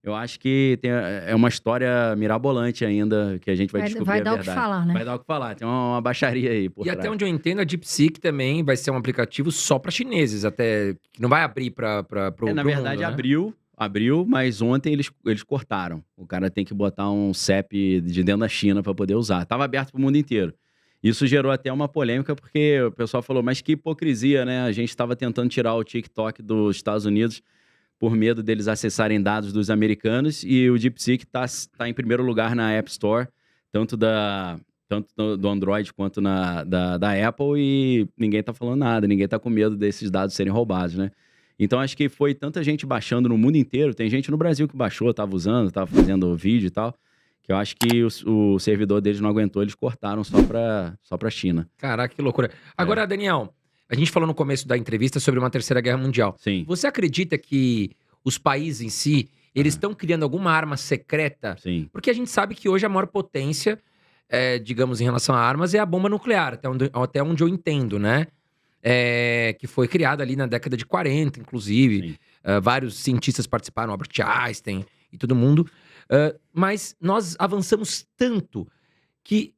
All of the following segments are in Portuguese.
Eu acho que é uma história mirabolante ainda, que a gente vai descobrir Vai a dar o que verdade. falar, né? Vai dar o que falar, tem uma baixaria aí por E até trás. onde eu entendo, a DeepSeek também vai ser um aplicativo só para chineses, até que não vai abrir para Na pro verdade, mundo, né? abriu, mas ontem eles cortaram. O cara tem que botar um CEP de dentro da China para poder usar. Tava aberto para o mundo inteiro. Isso gerou até uma polêmica, porque o pessoal falou, mas que hipocrisia, né? A gente estava tentando tirar o TikTok dos Estados Unidos por medo deles acessarem dados dos americanos, e o DeepSeek tá em primeiro lugar na App Store, tanto do Android quanto da Apple, e ninguém tá falando nada, ninguém tá com medo desses dados serem roubados, né? Então acho que foi tanta gente baixando no mundo inteiro, tem gente no Brasil que baixou, tava usando, tava fazendo vídeo e tal, que eu acho que o servidor deles não aguentou, eles cortaram só pra China. Caraca, que loucura. Agora, Daniel, a gente falou no começo da entrevista sobre uma terceira guerra mundial. Sim. Você acredita que os países em si, eles estão criando alguma arma secreta? Sim. Porque a gente sabe que hoje a maior potência, digamos, em relação a armas, é a bomba nuclear, até onde eu entendo, né? Que foi criada ali na década de 40, inclusive. Vários cientistas participaram, Albert Einstein e todo mundo. Mas nós avançamos tanto que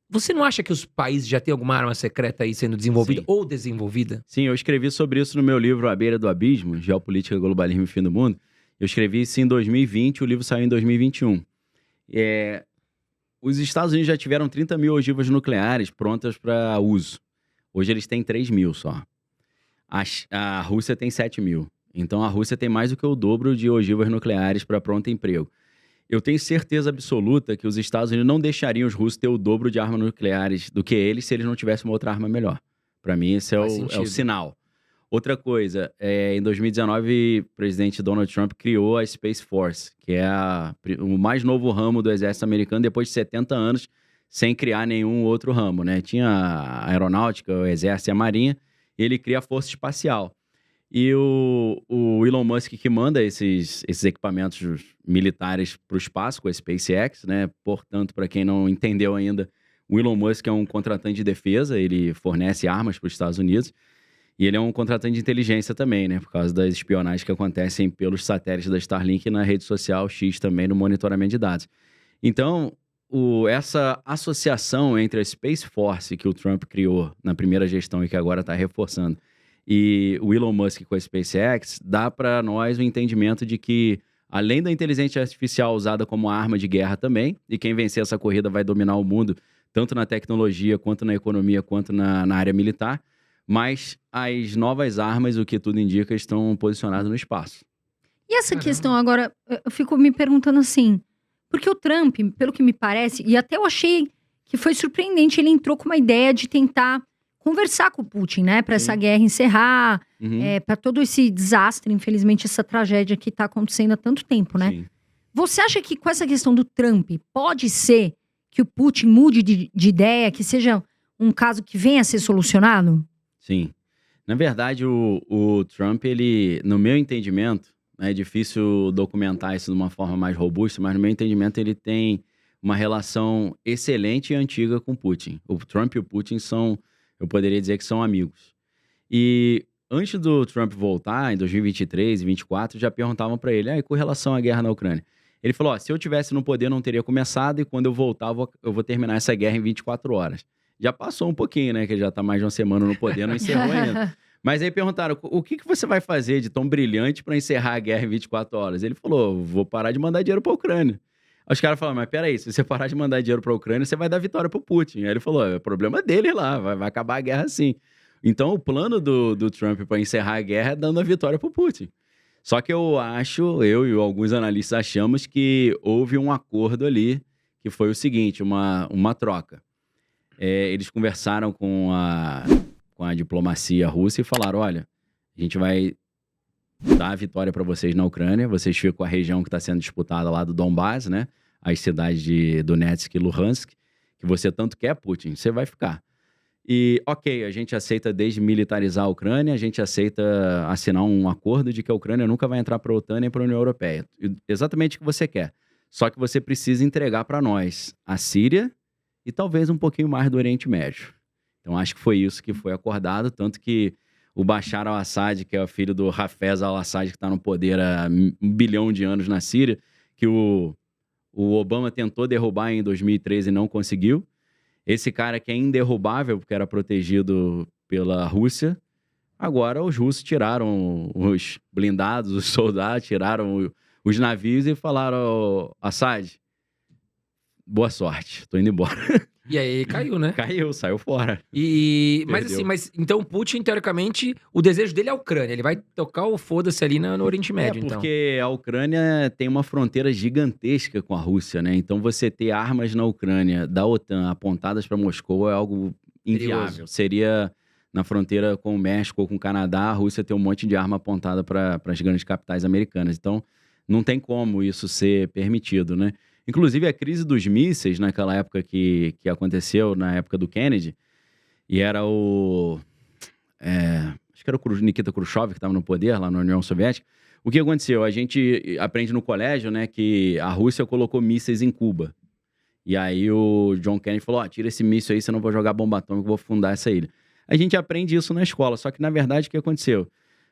você não acha que os países já têm alguma arma secreta aí sendo desenvolvida ou desenvolvida? Sim, eu escrevi sobre isso no meu livro A Beira do Abismo, Geopolítica, Globalismo e Fim do Mundo. Eu escrevi isso em 2020, o livro saiu em 2021. Os Estados Unidos já tiveram 30 mil ogivas nucleares prontas para uso. Hoje eles têm 3 mil só. A Rússia tem 7 mil. Então a Rússia tem mais do que o dobro de ogivas nucleares para pronto emprego. Eu tenho certeza absoluta que os Estados Unidos não deixariam os russos ter o dobro de armas nucleares do que eles se eles não tivessem uma outra arma melhor. Para mim, esse é o sinal. Outra coisa, em 2019, o presidente Donald Trump criou a Space Force, que é o mais novo ramo do exército americano depois de 70 anos sem criar nenhum outro ramo, né? Tinha a aeronáutica, o exército e a marinha, e ele cria a força espacial. E o Elon Musk que manda esses equipamentos militares para o espaço com a SpaceX, né? Portanto, para quem não entendeu ainda, o Elon Musk é um contratante de defesa, ele fornece armas para os Estados Unidos, e ele é um contratante de inteligência também, né? Por causa das espionagens que acontecem pelos satélites da Starlink e na rede social X também, no monitoramento de dados. Então, essa associação entre a Space Force que o Trump criou na primeira gestão e que agora está reforçando, e o Elon Musk com a SpaceX, dá para nós o entendimento de que, além da inteligência artificial usada como arma de guerra também, e quem vencer essa corrida vai dominar o mundo, tanto na tecnologia, quanto na economia, quanto na área militar, mas as novas armas, o que tudo indica, estão posicionadas no espaço. E essa questão agora, eu fico me perguntando assim, porque o Trump, pelo que me parece, e até eu achei que foi surpreendente, ele entrou com uma ideia de tentar conversar com o Putin, né? Para essa guerra encerrar, para todo esse desastre, infelizmente, essa tragédia que está acontecendo há tanto tempo, né? Sim. Você acha que com essa questão do Trump, pode ser que o Putin mude de ideia, que seja um caso que venha a ser solucionado? Sim. Na verdade, o Trump, ele, no meu entendimento, é difícil documentar isso de uma forma mais robusta, mas no meu entendimento ele tem uma relação excelente e antiga com o Putin. O Trump e o Putin são, eu poderia dizer que são amigos. E antes do Trump voltar, em 2023 e 2024, já perguntavam para ele, com relação à guerra na Ucrânia. Ele falou, se eu tivesse no poder não teria começado, e quando eu voltar eu vou terminar essa guerra em 24 horas. Já passou um pouquinho, né, que ele já tá mais de uma semana no poder, não encerrou ainda. Mas aí perguntaram, o que você vai fazer de tão brilhante para encerrar a guerra em 24 horas? Ele falou, vou parar de mandar dinheiro para a Ucrânia. Aí os caras falaram, mas peraí, se você parar de mandar dinheiro para a Ucrânia, você vai dar vitória pro Putin. Aí ele falou, é problema dele lá, vai acabar a guerra assim. Então o plano do Trump para encerrar a guerra é dando a vitória pro Putin. Só que eu e alguns analistas achamos que houve um acordo ali, que foi o seguinte, uma troca. Eles conversaram com a diplomacia russa e falaram, olha, a gente vai dar a vitória para vocês na Ucrânia, vocês ficam com a região que está sendo disputada lá do Donbás, né? As cidades de Donetsk e Luhansk, que você tanto quer, Putin, você vai ficar. E, ok, a gente aceita desmilitarizar a Ucrânia, a gente aceita assinar um acordo de que a Ucrânia nunca vai entrar para a OTAN nem para a União Europeia. Exatamente o que você quer. Só que você precisa entregar para nós a Síria e talvez um pouquinho mais do Oriente Médio. Então, acho que foi isso que foi acordado, tanto que o Bashar al-Assad, que é o filho do Hafez al-Assad, que está no poder há 1 bilhão de anos na Síria, que o Obama tentou derrubar em 2013 e não conseguiu. Esse cara que é inderrubável, porque era protegido pela Rússia, agora os russos tiraram os blindados, os soldados, tiraram os navios e falaram: Assad, boa sorte, tô indo embora. E aí caiu, né? Caiu, saiu fora. Mas assim, então o Putin, teoricamente, o desejo dele é a Ucrânia. Ele vai tocar o foda-se ali no Oriente Médio, então. Porque a Ucrânia tem uma fronteira gigantesca com a Rússia, né? Então você ter armas na Ucrânia da OTAN apontadas para Moscou é algo inviável. Perigoso. Seria na fronteira com o México ou com o Canadá, a Rússia ter um monte de arma apontada para as grandes capitais americanas. Então não tem como isso ser permitido, né? Inclusive, a crise dos mísseis, naquela época que aconteceu, na época do Kennedy, e era acho que era o Nikita Khrushchev que estava no poder lá na União Soviética. O que aconteceu? A gente aprende no colégio, né, que a Rússia colocou mísseis em Cuba. E aí o John Kennedy falou: tira esse míssil aí, senão eu vou jogar bomba atômica, vou fundar essa ilha. A gente aprende isso na escola, só que, na verdade, o que aconteceu?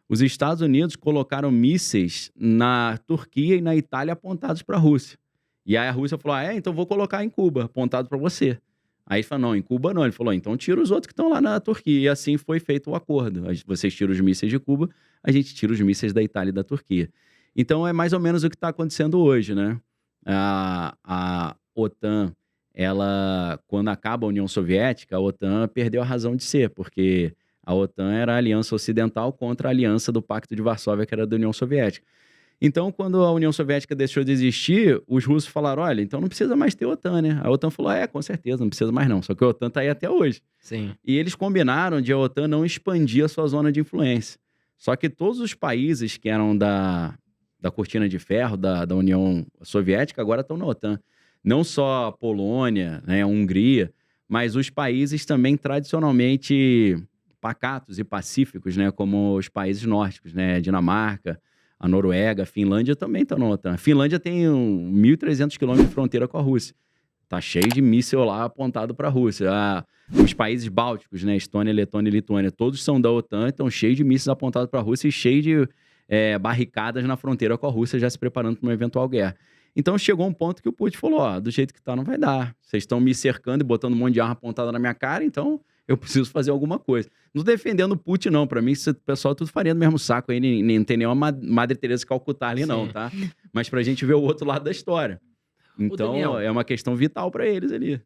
Os Estados Unidos colocaram mísseis na Turquia e na Itália apontados para a Rússia. E aí a Rússia falou: então vou colocar em Cuba, apontado para você. Aí ele falou: não, em Cuba não. Ele falou: então tira os outros que estão lá na Turquia. E assim foi feito o acordo. Vocês tiram os mísseis de Cuba, a gente tira os mísseis da Itália e da Turquia. Então é mais ou menos o que está acontecendo hoje, né? A OTAN, quando acaba a União Soviética, a OTAN perdeu a razão de ser, porque a OTAN era a aliança ocidental contra a aliança do Pacto de Varsóvia, que era da União Soviética. Então, quando a União Soviética deixou de existir, os russos falaram: olha, então não precisa mais ter OTAN, né? A OTAN falou: com certeza, não precisa mais não. Só que a OTAN está aí até hoje. Sim. E eles combinaram de a OTAN não expandir a sua zona de influência. Só que todos os países que eram da cortina de ferro, da União Soviética, agora estão na OTAN. Não só a Polônia, né, a Hungria, mas os países também tradicionalmente pacatos e pacíficos, né, como os países nórdicos, né, Dinamarca, a Noruega, a Finlândia também estão na OTAN. A Finlândia tem 1.300 quilômetros de fronteira com a Rússia. Tá cheio de míssil lá apontado para a Rússia. Os países bálticos, né, Estônia, Letônia e Lituânia, todos são da OTAN, estão cheios de mísseis apontados para a Rússia e cheios de barricadas na fronteira com a Rússia, já se preparando para uma eventual guerra. Então chegou um ponto que o Putin falou: do jeito que tá, não vai dar. Vocês estão me cercando e botando um monte de arma apontada na minha cara, então eu preciso fazer alguma coisa. Não defendendo o Putin, não. Para mim, o pessoal tudo faria do mesmo saco aí, nem tem nenhuma Madre Teresa de Calcutá ali, não, tá? Mas pra gente ver o outro lado da história. Então, Daniel, é uma questão vital para eles ali.